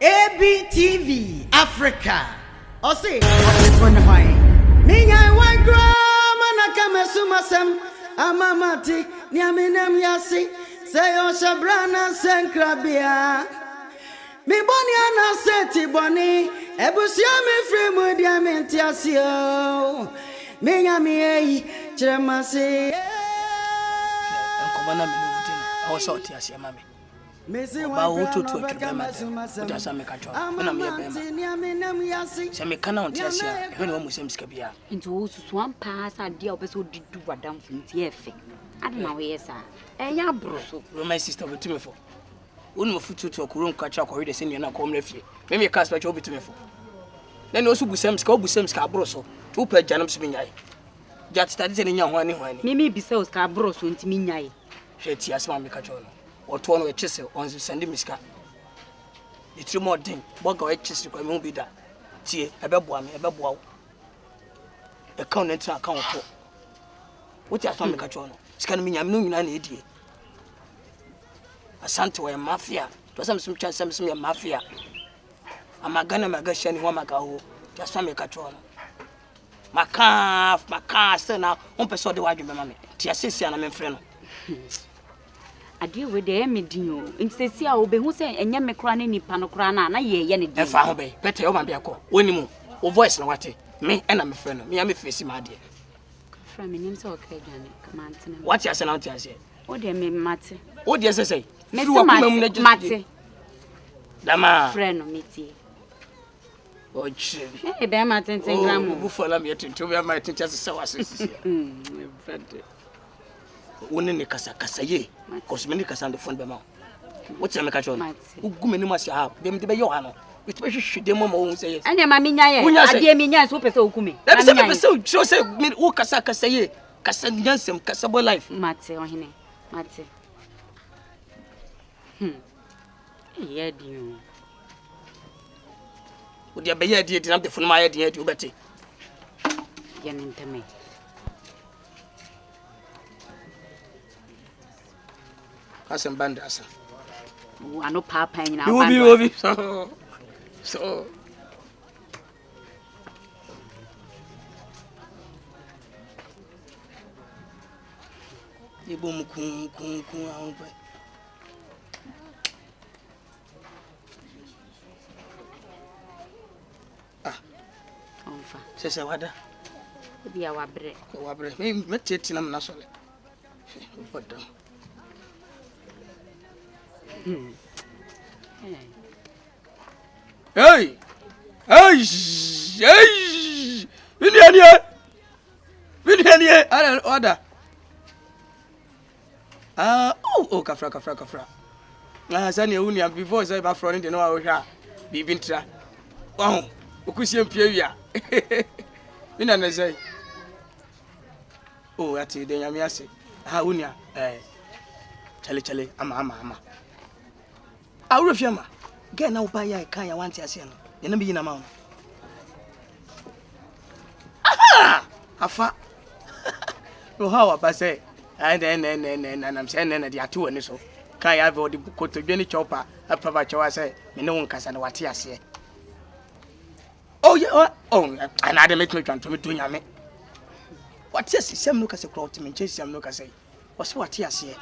ABTV Africa. Ose Ogyefo Hwan. Minya wa grama na kamesumasem amamati niamenem yasi seyo shabrana senkrabia. Mi boni ana seti boni ebusia me free mu dia mentiasio. Minya mi ei chiremase. Enkomana me nutin. Awo so ti asia mame. Obaa Otoo to atwema uta sa me kacho na me bema se me kana onti asia ehwe no musem sika bia nti wo susu ampa sa dia obeso didu wadam funti efe ade na we yesa enya broso my sister betime fo wonu mafutu to okuru nkacha akori de se ne na komra fie me ka spacha obetime fo na ne osu busem sika obusem sika broso to pa janam se binyai jatita de se ne nya ho ani me bisa o sika broso nti minyai hwe ti asema me kacho no Otoo no echese onzi sende miska itri modern boga echese kwa me bida tie ebeboa wo account na tra account to wuti aso me kacho no sika no minyam no nyina na edie asante wa mafia to sam sum chance sam ya mafia amagana magasha ni wa magaho aso me kacho no maka se na on person de wadwe be mame tie asesi na me mfre no Ade we de medin o ntisi a obehu se enye mekra na nipa no kra na ye ne din e fa ho be bete o ma bia ko wonimu o voice na wate me na me frɛ no me ya me face ma ade fra me nim se o kra dwane kama antene what ya se na wate ase o de me mate o de se sei me mate dama frɛ no metie o chi e be ma tenten gram o bu fola me tenten be ma tenten se wasisi fede woni ne kasa ye cosmetic kasa the phone be ma what you make a job ugume ni masi ha dem de be yo ano it be hwehwe dem ma wo say yes anya ma minya ye ade minya so pese okume na be pese so say me wo kasa ye kasa nyansem kasa boy life mate ohene mate ye di o dia be ye di na the phone ma ye di o beti ye ntame Kasem bandasa. Ano papa nyina bandasa. Obi so. Yeboah kun awon. Onfa. Sese wada. Bia wabre. Me tete na na sole. Bodom. Hey! Vinianie! Ara order. Kafra. Sani ewunia before say ba front de no wa hwa bibi ntra. Okusie mpie wia. Mina na say. Ati de nyame ase. Unia chale ama. Awrefiama get na Obaa ya kan ya wanti ase no ye na bi na ma afa no how ba say na nam say na de ato ani so kan ya be de kotodwe ni chopa apa ba chewa say me ne won kasa na wate ase ana de metme twanto me to nyame wate ase sem no kasa kro me nche sem no kasa wo wate ase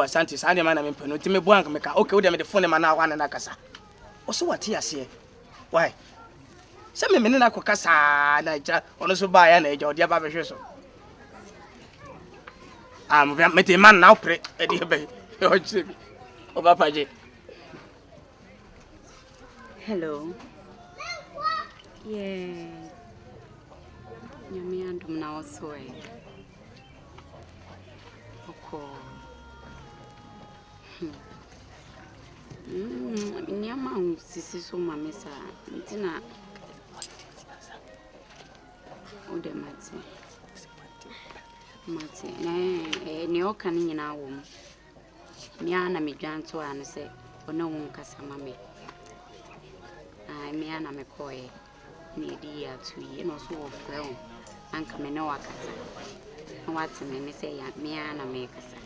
asante sane mana me pano ti me buanka me ka okay wo de me de phone ma na wa na kasa oso wate ase why se me na ko kasa na ja ono so ba ya na eja odi aba be hwe so me te man na opre e de be o chibi Obaa paje hello yeah nyami andum na oso Nyama sisi so mamesa ntina ode mate ne oka ni nyina wo mi ana me dwanto anu se ona won kasa mame mi ana me koye ni di ya tuyi no so wo frɛ wo anka me ne wakasa wate me se ya mi ana me kasa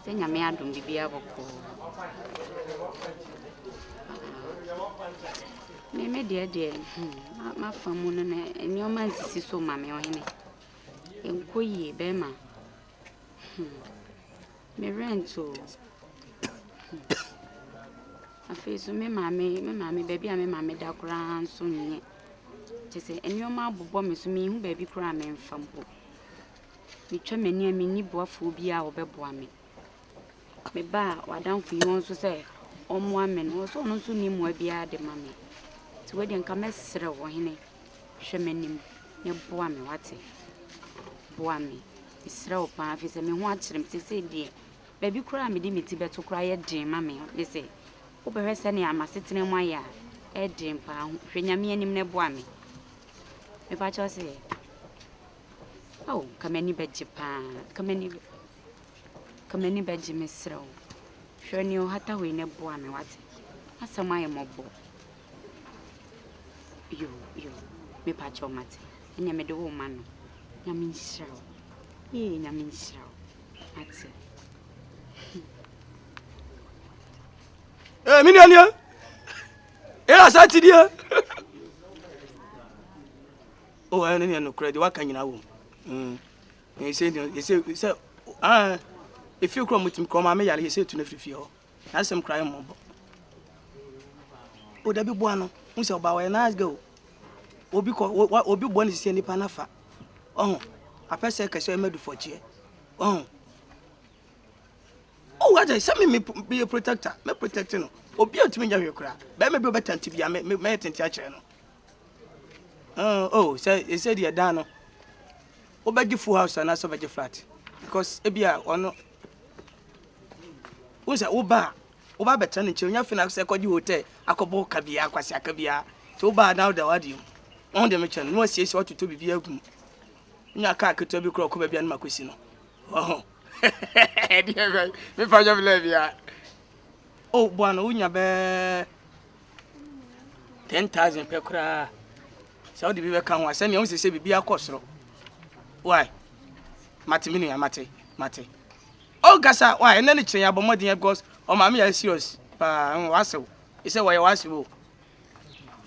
se nyame adom bibia boko Me dear, my family and your man is so mammy or him. And Koyi, Bema. Me rent to. I feel so, me mammy, baby, I'm a mammy, that grand soon. To say, and your mouth bomb is me, who baby cram and fambo. Me try me near me, ni boafobia or beboame. Me ba, what down for you also say, on 1 man was also name more be the mammy. To where then come a sir or hine. Shemenim, your boame, what's it? Boame. It's row path is a me watch them to say, dear. Baby cry me dimity to cry a dream, mammy. They say, over her sunny, I must sit in my yard. A dream pound, when me and him ne boame. If I just say, oh, come any bed Japan, come any bed Miss Row. Sure, you had to win a boame, what's it? That's a my mobile. You, me patch your mate, and you made a woman. Yamin shrow. Ye, Yamin shrow. That's it. Miniania. Yes, I did you. Oh, I didn't know credit. What can you know? He said, if you come with him, come, I may he said to the few. That's some crime. Oh, there be one who shall bow a nice go. Obi born is any panafa. Oh, I pass a castle made for cheer. Oh, what I send me be a protector, me protecting. Obi to me, you cry. But maybe better to be a mate in church. Oh, said you're done. Obey full house and also your flat. Because Ebia or no. Who's a Obaa better than you? Nothing else I call you hotel. I could book Kabia, Quasiacabia. So bad now the audio. On the mission, no says what to be a goon. Your car could be crook over beyond Macusino. Oh, dear, me for your levia. Oh, one, unya bear 10,000 per cra. So the people come, send me on to say, be a costro. Why? Matimini, Mate. Oh, Gassa, why? And then it's a more than goes, or mammy, I serious. Wasso. It's a way I was you.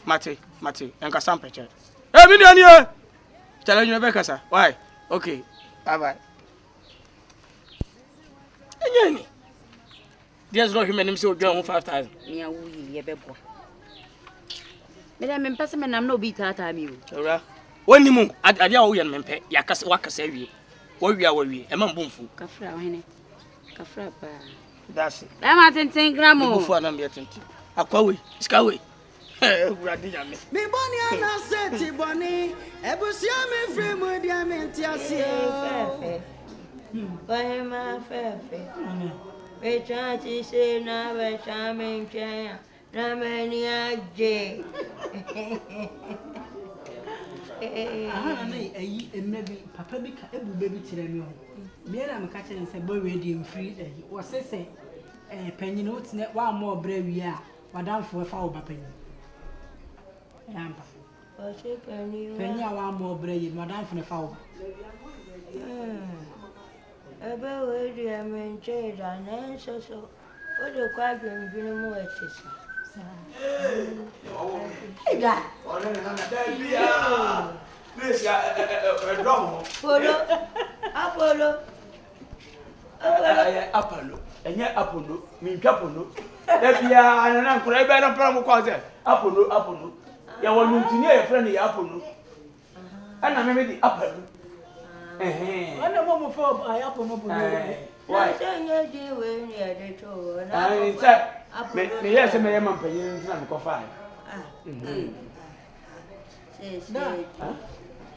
Mate, and Cassam Picture. Hey, Minia! Tell you, Rebecca, sir. Why? Okay, bye. There's no human himself, John 5,000. Near we, Yeboah. Madame, Pessimon, I'm no beat at you. When you move, I owe you, Mempe, Yakas Wakasavi. Where we are, a man boomful. Cafra, Cafra, that's it. I'm at 10 grams before I'm getting Akua, Scowy. Me bonny ana seti bonny, ebusia me free mu dia me ntiase o. Why my fefe? We try to say na we charming chair. Na many aje. Aha na eyi emmebi papa bi ka ebu bebi tire mi ho. Me na me ka kire nse boy we dey free eyi. Wo sese panyin o tine wa mo bra wi a wadamfo fa wo ba panyin. Yamba. O se panyin. Panyin wa mo bra yi wadamfo ne fa wo. Ebe we dey amenche da na so. O de kwa dwendwene mu etisa. Hey, guy. This drum. Apollo. Apollo. And yet, Apollo, mean Capolo. There be an uncle, I better problem cause it. Apollo. You want to near a friendly Apollo. And I made the Apollo. I know one for I Apollo. Why don't you do when you're the two? I said, yes, I may have a yen and coffee.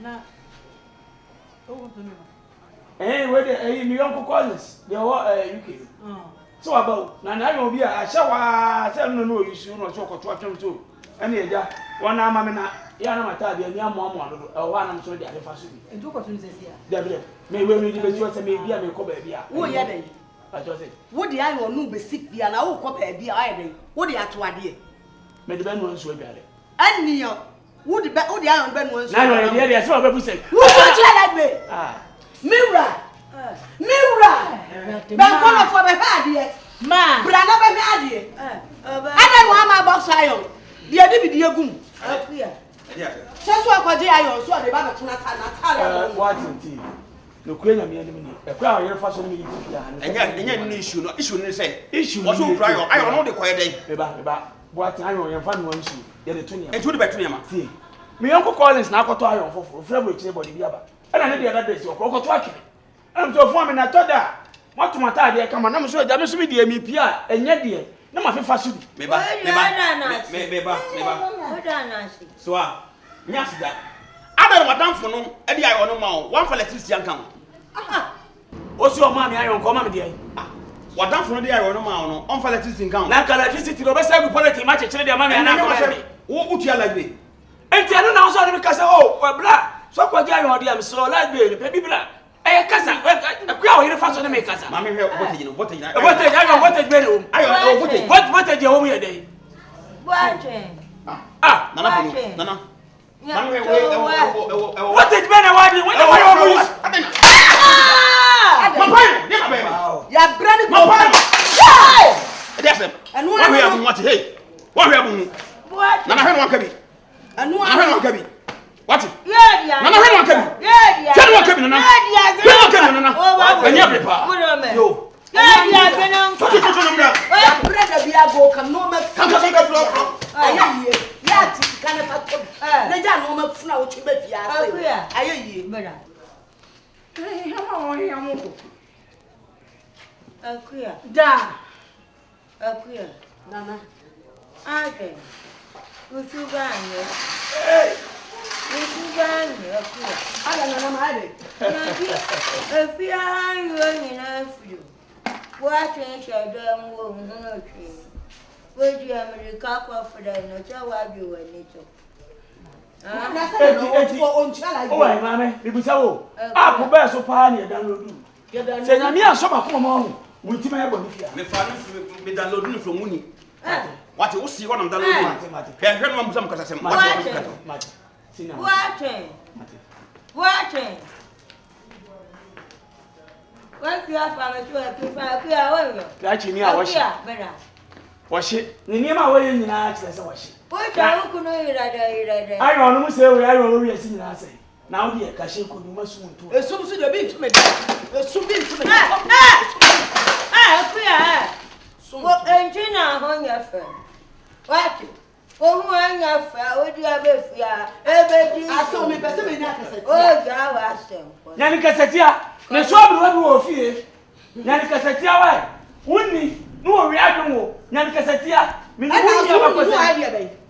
Now, eh, whether you Uncle Collins, they are UK. So about now, will be a shower. I no, you should not talk to them too. And yeah, one arm, Mamma, Yana Matabi, and Yamma, or one I'm sorry, the facility. And two questions here. Deborah, may we be able to make be a Kobi. Oh, yeah, I just said, what the I will no be sick, be an old copy, be iron. What the actual idea? may the Ben ones will be there. And Neo, would the back of the iron Ben ones? Now, I saw a say, what you like me? Ah, Mirror, Mirror, but one for the bad yet. Ma, but I never iron. The Adi be the Gum. Just what I iron, so the Baba to Natalia. What in no queen of me enemy. A crowd your fashion me. And yet, issue, no issue, say, issue, was so cry. I don't know the quiet day. What iron your fan wants you. You're the 20 and to the back to him. See, me Uncle Collins now got iron for February body. And I need the other day, so Coco Twaki. I'm so forming a todd. What to my time, come on, I'm sure that must be the MEPR, and yet, dear, no, my fashion. Maybe, so, yes, that. I don't want for no, and the iron no one for electricity account. What's your money? I don't come, dear. What done for the iron no on for electricity account? Like electricity, the best every politics match, their money, and I say, what would you like me? And tell them also because, oh, black, so what I am so like the baby black. I can't, a crowd here fast on the makers. Mammy, what you know, what did you owe me a day? Watching. No. What did men award you? What Your brother, and what we have what hey? What we have What? Nana heard one cabin. and I heard one cabin. What? Yeah. Nana heard one cabin. Yeah. Tell one cabin, Nana. And you prepare. Yo. Yeah. your brother be a go come no more. Come to the floor. Yeah, kind of a they don't know much now. What you bet you Akua. I hear you, Better. Hey, how are you? Akua. Da. Akua. Nana. Okay. Would you bang it? Hey. Would you bang it? Akua. I don't know my head. If you are young enough, you. What is your damn woman? Would you have a cup of for them? Not how I do it. Oh, mammy, it was so. I could bear so pioneer than say, I'm here, some of them with my bonifia. Me fan me downloading from Mooney. What you see what I'm downloading? I heard one because I said, Watching. What you have from a That's in your wash. Wash it. The name of way in the night, that's a wash. What I could know I don't say we are already seeing us. Now, dear, Cashin could must soon to As soon as you've been to me, soon been to me. What engine on your friend? What? Oh, who your friend? What do you have if you are? I saw me, but oh, I was them. Yanica Satia, the swab will fear. Yanica Satia, wouldn't no reaction. Yanica Satia, me,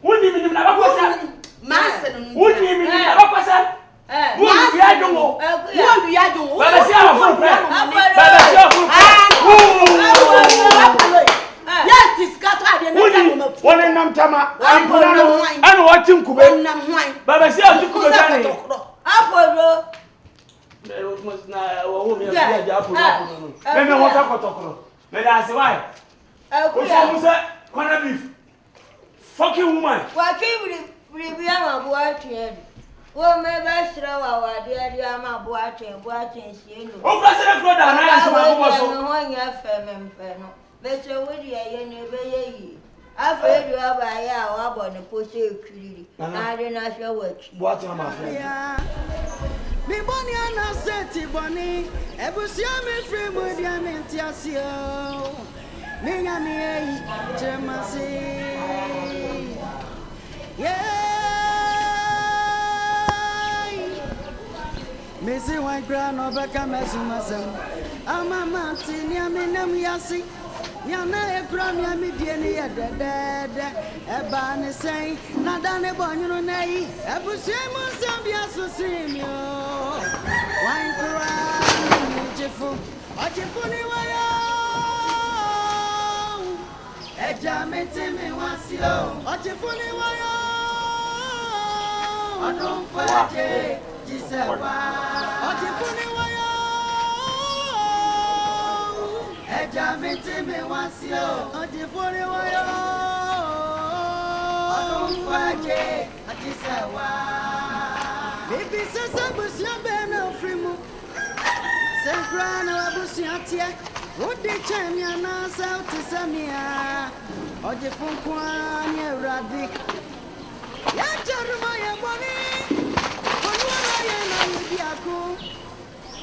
wouldn't even never was Master, wouldn't even never was wouldn't be I don't know. But I see our full yes, it's got one in Namtama, and watching Kuba, but I see how to Kuba. Then I want to talk. But I say, why? I was fucking woman. What came with the Biama watching? Well, maybe I should have our dear Mamma watching, seeing. Oh, President Brother, I am one year famine. Better with you, I never I've heard you have a year about the pussy. I did not show what am I saying? Me bonny ana seti bonny, ebusia me free with ya mentiasio. Me nya me chemasi. Me see one crown over Kamasum. Ama mountain, ya me nam yasi. Yana e crown ya me dieni ya dead. Eba ne say, nada ne bonyo nei. Ebusia mo sambia so simio. One crown, Ogyefo ni wayo. Eja me teme wasio. Ogyefo ni wayo. Odon faje. Ogyefo ni wayo. Eja me teme wasio. Ogyefo ni wayo. Odon faje. Jisewa. Baby sasa busia be na frimu. Senkra na busia tie. Wode chanya na sauti samia. Ogyefo Hwan Eradi. Ya jaruma ya boni. Onwara ya na yidiako.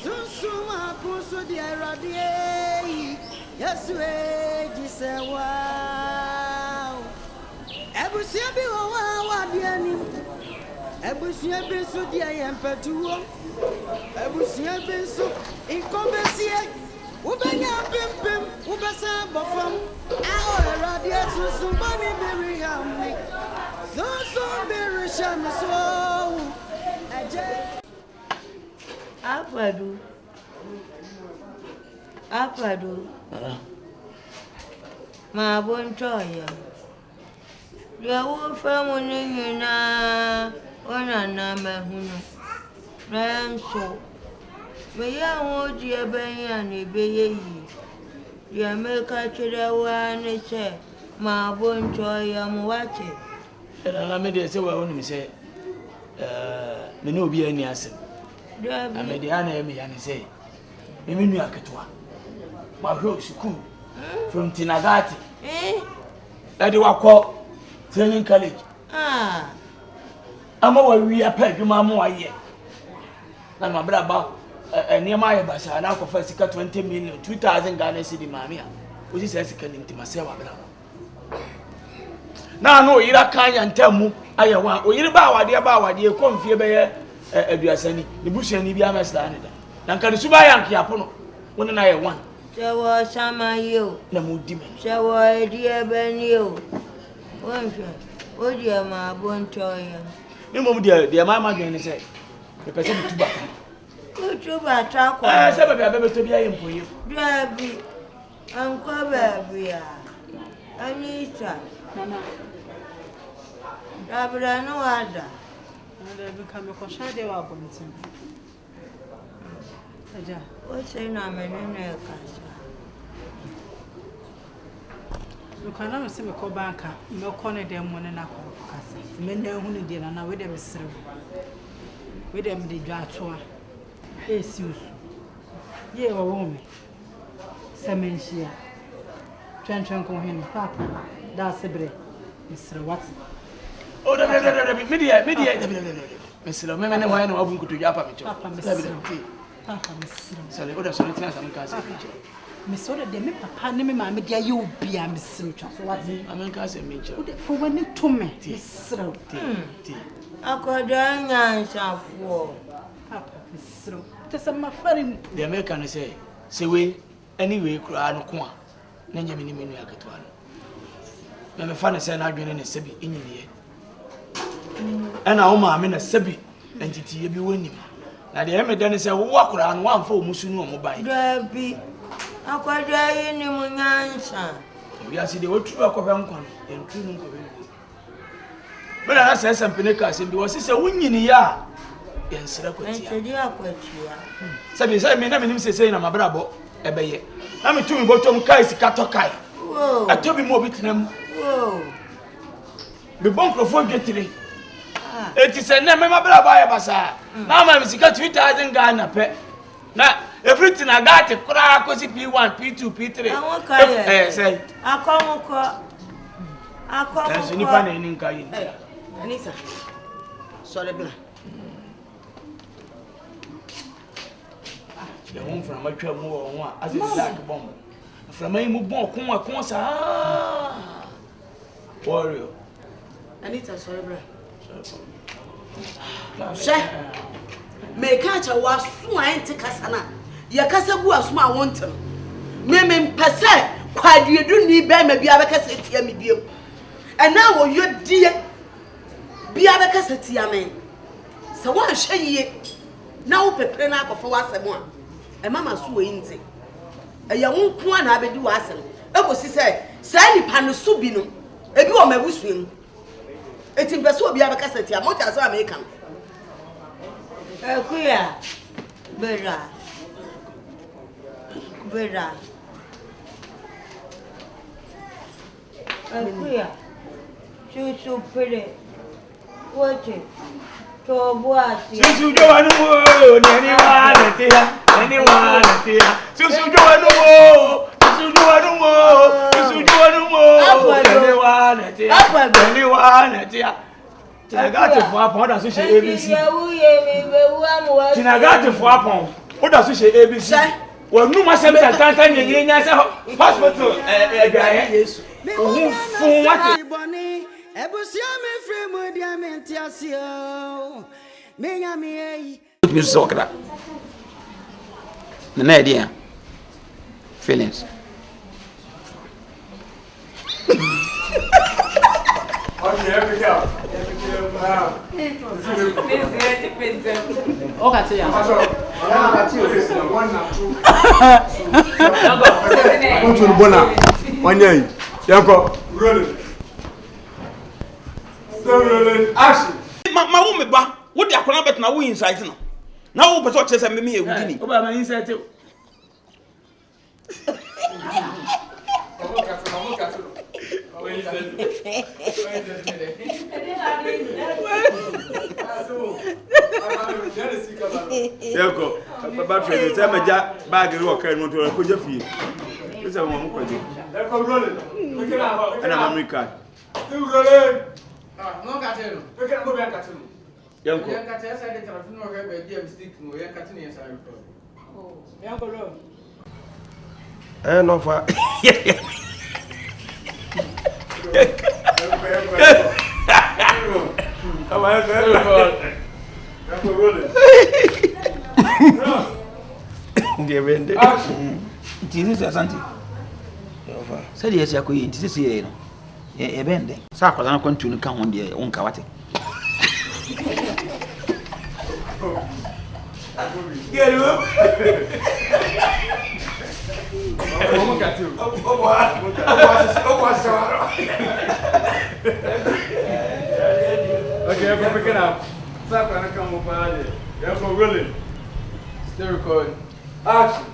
Susuma kuso di Eradi. Yesu jisewa. Ebusia bi wa bi ani. Ebusia bi so di ayempetuo. Ebusia bi so inkobesie. Ubenya pimpim, ubesa bofam. Aho Eradi susu bani beri hamni. Susu beri shami so. Aje. Apadu. Ma bon toya. Ya wo famu ni na ona na mahunu. Ranso. Me ya wo di ebenya na ebeye yi. Ya meka chirewa ni se ma bon toya mu wache. Na me de se wa woni mi se me no obi ani asem. Na me de ana e me ya ni se. Me nu aketwa. Ma hwe school from Tinagati. Ade wakọ training college. Ama wa wi apa adwuma ma wa ye. Na ma bra ba niema ye basa na akọfa sika 20 million 2000 Ghana cedi mami a. Oji se sika ni ntima se wa bra. Na no yira kanya ntamu aye wa oyire ba awade konfie be ye aduasani ne busuani bi amesla ne da. Na nka su ba yank ya pono. Wona na ye wan. Sewo sama yo. Na mudi me. Sewo edie ben yo. Wonhwe. Odi ma bon toya. Ni mom dia ma ma gwen ni se. Me pese bi tuba. Tuba ta kwa. Se bebe bebe to bia ye mpoye. Dabi. Anko baby ya. Anita. Mama. Dabra no ada. Dabi kame ko shade wa bontin. Aja. O se na menene kasa. Lukana me se me ko banka, me ko ne dem mo ne na ko kasa. Me na hu ne de na we dem sere. We dem de dwa atoa. Esi usu. Ye wo wo me. Semenhia. Twen ko hin papa. Da sebre. Misre what? Oh, media. Meselo, me ne wa na wabu nkutu ya papa mecho. Papa meselo. Papa meselo. Sorry, oda sorry tina sam ka se. Me so de me papa ne me ma me dia ye obi a meselo twa so what? Amen ka se mecho. For when it to me. Meselo. Ti. Akoda nyansafo. Papa meselo. Tesa ma farin. The American say we anyway kura no ko a. Na nyame ni menu aketwa no. Me fa na say na adwene ne sebi enyiniye. Ana wo ma me na sebi entity bi wonim. Na de me dane say wo akura no wamfa omusu no mo ban. Dabi. Akoda yi ni mu nyansa. We asi de otu akọhwe nkwan entu no nkọhwe. Me na say sempene ka se bi wo se wunyini ya yensira kwatia. Entedi akwatia. Sabi me na me nim se na mabrabo ebeye. Na me tumi botom kai sika to kai. Wo. Atobi mo bitinam. Wo. Me bonkrofo getire. Eti se na me mabrabo aye basa. Na ma me sika 2000 Ghana pe. Na everything I got kura kosi P1, P2, P3. Say. Akomuko. That's nipa na ni nkai. Anita. Sorry bla. The home from my trip more on one as a black bomb. From my move kon sa. Warrior. Anita, sorry bla. She. Me catch a was so kasana. Ya kasa bu asuma wonten. Me mpese kwaduedu ni be ma bia bekasa tia me biem. And now wo yodie bia bekasa tia me. Se wan hwe yie. Na wo pepre na akofo wasem a. E mama so we nti. E ya wonko na abedi wasem. Ekosi se nipa no so bi no. Ebi wo mabusuem. Eti mpese obi abekasa tia mo ta so America. Akua. Bera. Akua. Chuchu pere. Wote. Tobuasi. Susu jo anu mo, ni wa letia. Susu jo anu mo. Anyone, Tinagati for upon us, ABC. Tinagati for upon. What does she ABC? Well, no, my son, Tantan, in hospital. Feelings. My woman, what the Akua bet now we inside now. Now, but what says I me here with me? Obaa, my inside too. Yoko, about the time I got bag and walk and to a good fee. This is a woman quality. And I'm American. Still rolling. No, Catino. We can go back to Yoko. No for This is something. Said yes, I could see a bend. Sacra, I'm going to come on the own cavity. Okay, I'm picking up. Stop and come over there. You're for rolling. Still recording. Action.